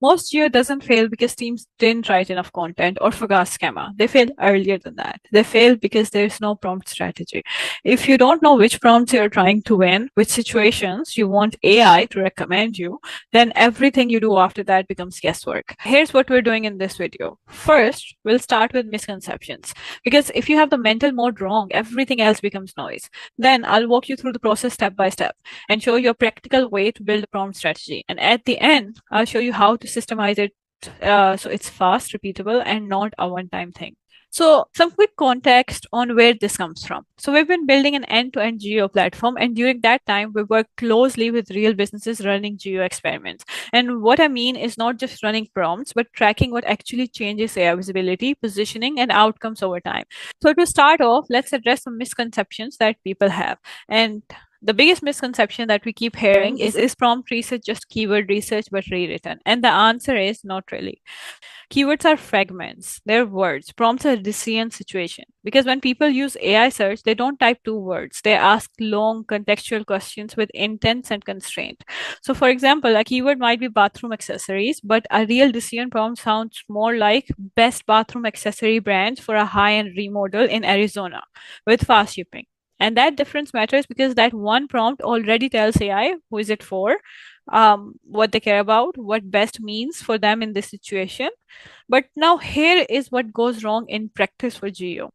Most GEO doesn't fail because teams didn't write enough content or forgot schema. They fail earlier than that. They fail because there's no prompt strategy. If you don't know which prompts you're trying to win, which situations you want AI to recommend you, then everything you do after that becomes guesswork. Here's what we're doing in this video. First, we'll start with misconceptions. Because if you have the mental mode wrong, everything else becomes noise. Then I'll walk you through the process step by step and show you a practical way to build a prompt strategy. And at the end, I'll show you how to systemize it so it's fast, repeatable, and not a one-time thing. So some quick context on where this comes from. So we've been building an end-to-end GEO platform, and during that time, we worked closely with real businesses running GEO experiments. And what I mean is not just running prompts, but tracking what actually changes AI visibility, positioning, and outcomes over time. So to start off, let's address some misconceptions that people have. And the biggest misconception that we keep hearing is prompt research just keyword research but rewritten? And the answer is not really. Keywords are fragments, they're words. Prompts are decision situation. Because when people use AI search, they don't type two words. They ask long contextual questions with intents and constraint. So for example, a keyword might be bathroom accessories, but a real decision prompt sounds more like best bathroom accessory brand for a high-end remodel in Arizona with fast shipping. And that difference matters because that one prompt already tells AI who is it for, what they care about, what best means for them in this situation. But now here is what goes wrong in practice for GEO.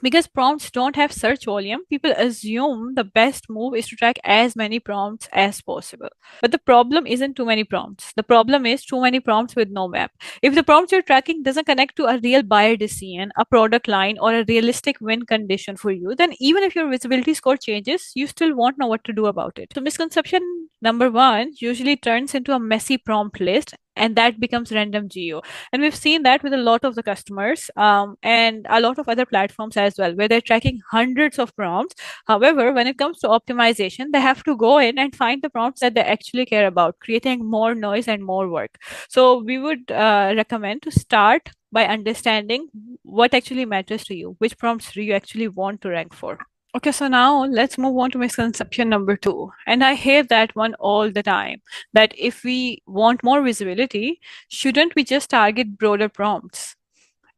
Because prompts don't have search volume, people assume the best move is to track as many prompts as possible. But the problem isn't too many prompts. The problem is too many prompts with no map. If the prompts you're tracking doesn't connect to a real buyer decision, a product line, or a realistic win condition for you, then even if your visibility score changes, you still won't know what to do about it. So misconception number one usually turns into a messy prompt list, and that becomes random GEO. And we've seen that with a lot of the customers and a lot of other platforms as well, where they're tracking hundreds of prompts. However, when it comes to optimization, they have to go in and find the prompts that they actually care about, creating more noise and more work. So we would recommend to start by understanding what actually matters to you, which prompts do you actually want to rank for. Okay, so now let's move on to misconception number two. And I hear that one all the time, that if we want more visibility, shouldn't we just target broader prompts?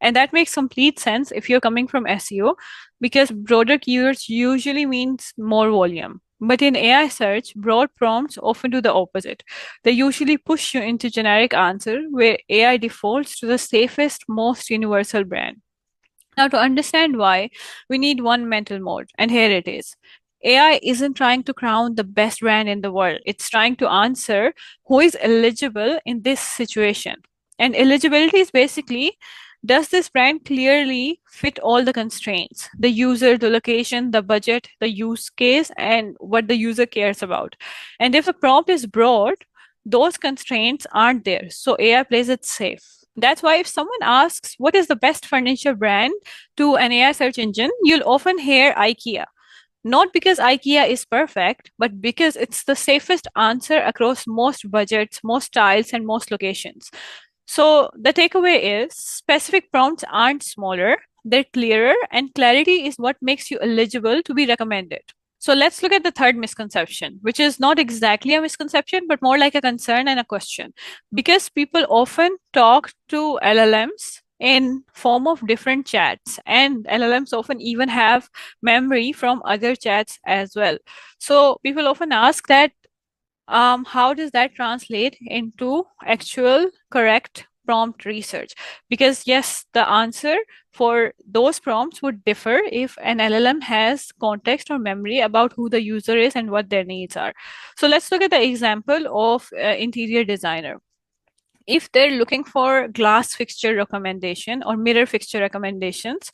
And that makes complete sense if you're coming from SEO, because broader keywords usually means more volume. But in AI search, broad prompts often do the opposite. They usually push you into generic answer where AI defaults to the safest, most universal brand. Now, to understand why, we need one mental mode, and here it is. AI isn't trying to crown the best brand in the world. It's trying to answer who is eligible in this situation. And eligibility is basically, does this brand clearly fit all the constraints? The user, the location, the budget, the use case, and what the user cares about. And if the prompt is broad, those constraints aren't there. So AI plays it safe. That's why if someone asks, what is the best furniture brand to an AI search engine, you'll often hear IKEA. Not because IKEA is perfect, but because it's the safest answer across most budgets, most styles, and most locations. So the takeaway is specific prompts aren't smaller, they're clearer, and clarity is what makes you eligible to be recommended. So let's look at the third misconception, which is not exactly a misconception, but more like a concern and a question. Because people often talk to LLMs in form of different chats, and LLMs often even have memory from other chats as well. So people often ask that how does that translate into actual correct prompt research? Because yes, the answer for those prompts would differ if an LLM has context or memory about who the user is and what their needs are. So let's look at the example of interior designer. If they're looking for glass fixture recommendation or mirror fixture recommendations,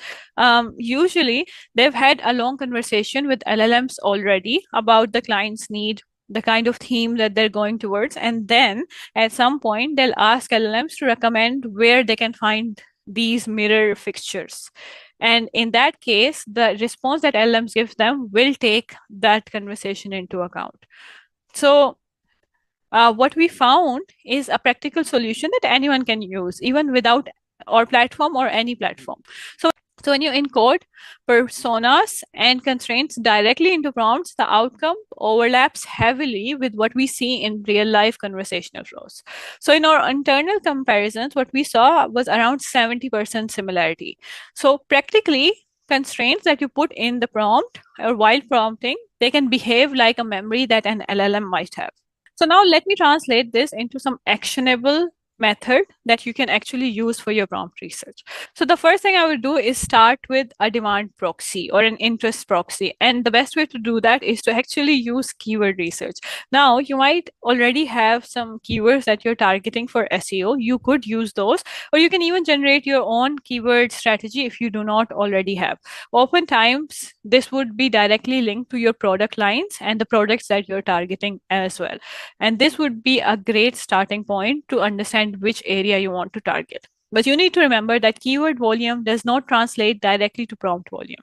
usually they've had a long conversation with LLMs already about the client's need, the kind of theme that they're going towards. And then at some point, they'll ask LLMs to recommend where they can find these mirror fixtures. And in that case, the response that LLMs give them will take that conversation into account. So what we found is a practical solution that anyone can use, even without our platform or any platform. So when you encode personas and constraints directly into prompts, the outcome overlaps heavily with what we see in real life conversational flows. So in our internal comparisons, what we saw was around 70% similarity. So practically, constraints that you put in the prompt or while prompting, they can behave like a memory that an LLM might have. So now let me translate this into some actionable method that you can actually use for your prompt research. So the first thing I will do is start with a demand proxy or an interest proxy. And the best way to do that is to actually use keyword research. Now, you might already have some keywords that you're targeting for SEO. You could use those, or you can even generate your own keyword strategy if you do not already have. Oftentimes, this would be directly linked to your product lines and the products that you're targeting as well. And this would be a great starting point to understand which area you want to target. But you need to remember that keyword volume does not translate directly to prompt volume.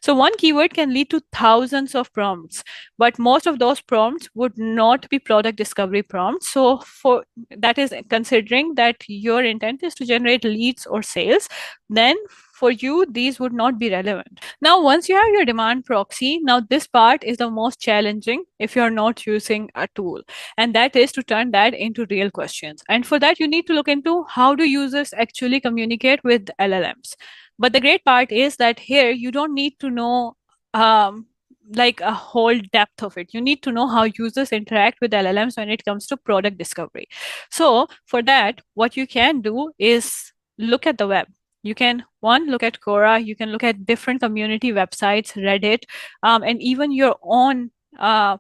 So one keyword can lead to thousands of prompts, but most of those prompts would not be product discovery prompts. So for that is considering that your intent is to generate leads or sales, then for you, these would not be relevant. Now, once you have your demand proxy, now this part is the most challenging if you're not using a tool, and that is to turn that into real questions. And for that, you need to look into how do users actually communicate with LLMs. But the great part is that here you don't need to know like a whole depth of it. You need to know how users interact with LLMs when it comes to product discovery. So for that, what you can do is look at the web. You can look at Quora, you can look at different community websites, Reddit, and even your own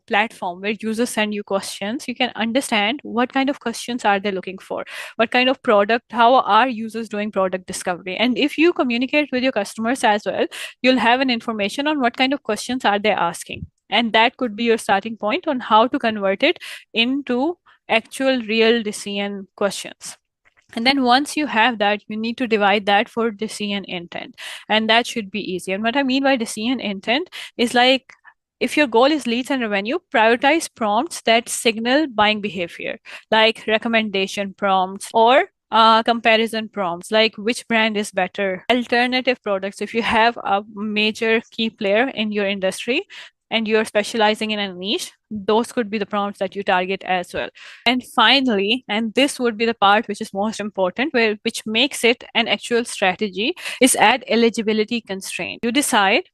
platform where users send you questions. You can understand what kind of questions are they looking for, what kind of product, how are users doing product discovery. And if you communicate with your customers as well, you'll have an information on what kind of questions are they asking. And that could be your starting point on how to convert it into actual real decision questions. And then once you have that, you need to divide that for decision intent. And that should be easy. And what I mean by decision intent is like, if your goal is leads and revenue, prioritize prompts that signal buying behavior, like recommendation prompts or comparison prompts, like which brand is better, alternative products. If you have a major key player in your industry and you're specializing in a niche, those could be the prompts that you target as well. And finally, and this would be the part which is most important, which makes it an actual strategy, is add eligibility constraint. You decide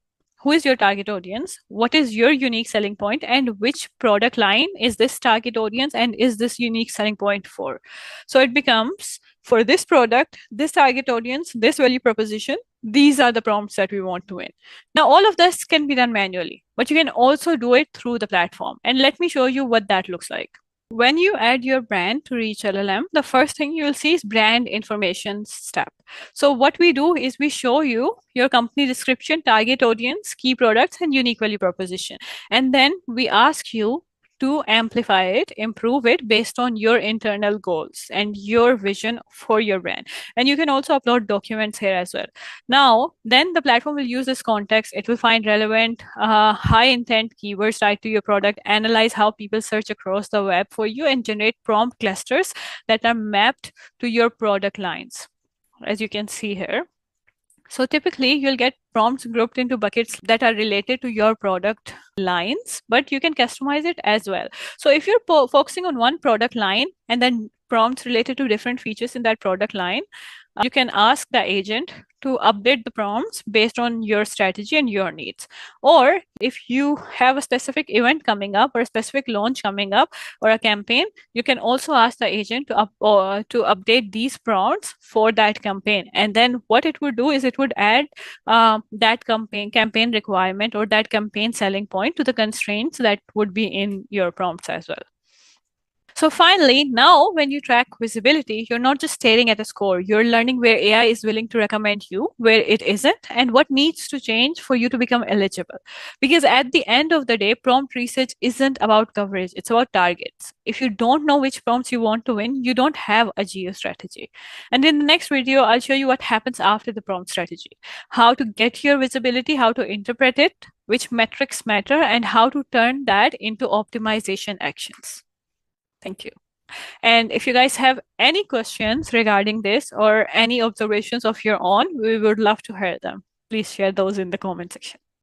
who is your target audience, what is your unique selling point, and which product line is this target audience and is this unique selling point for. So it becomes, for this product, this target audience, this value proposition, these are the prompts that we want to win. Now, all of this can be done manually, but you can also do it through the platform. And let me show you what that looks like. When you add your brand to ReachLLM, the first thing you will see is brand information step. So what we do is we show you your company description, target audience, key products, and unique value proposition. And then we ask you to amplify it, improve it based on your internal goals and your vision for your brand. And you can also upload documents here as well. Now, then the platform will use this context. It will find relevant, high intent keywords tied to your product, analyze how people search across the web for you, and generate prompt clusters that are mapped to your product lines, as you can see here. So typically, you'll get prompts grouped into buckets that are related to your product lines, but you can customize it as well. So if you're focusing on one product line and then prompts related to different features in that product line, you can ask the agent to update the prompts based on your strategy and your needs. Or if you have a specific event coming up or a specific launch coming up or a campaign, you can also ask the agent to update these prompts for that campaign. And then what it would do is it would add that campaign requirement or that campaign selling point to the constraints that would be in your prompts as well. So finally, now when you track visibility, you're not just staring at a score. You're learning where AI is willing to recommend you, where it isn't, and what needs to change for you to become eligible. Because at the end of the day, prompt research isn't about coverage, it's about targets. If you don't know which prompts you want to win, you don't have a GEO strategy. And in the next video, I'll show you what happens after the prompt strategy, how to get your visibility, how to interpret it, which metrics matter, and how to turn that into optimization actions. Thank you. And if you guys have any questions regarding this or any observations of your own, we would love to hear them. Please share those in the comment section.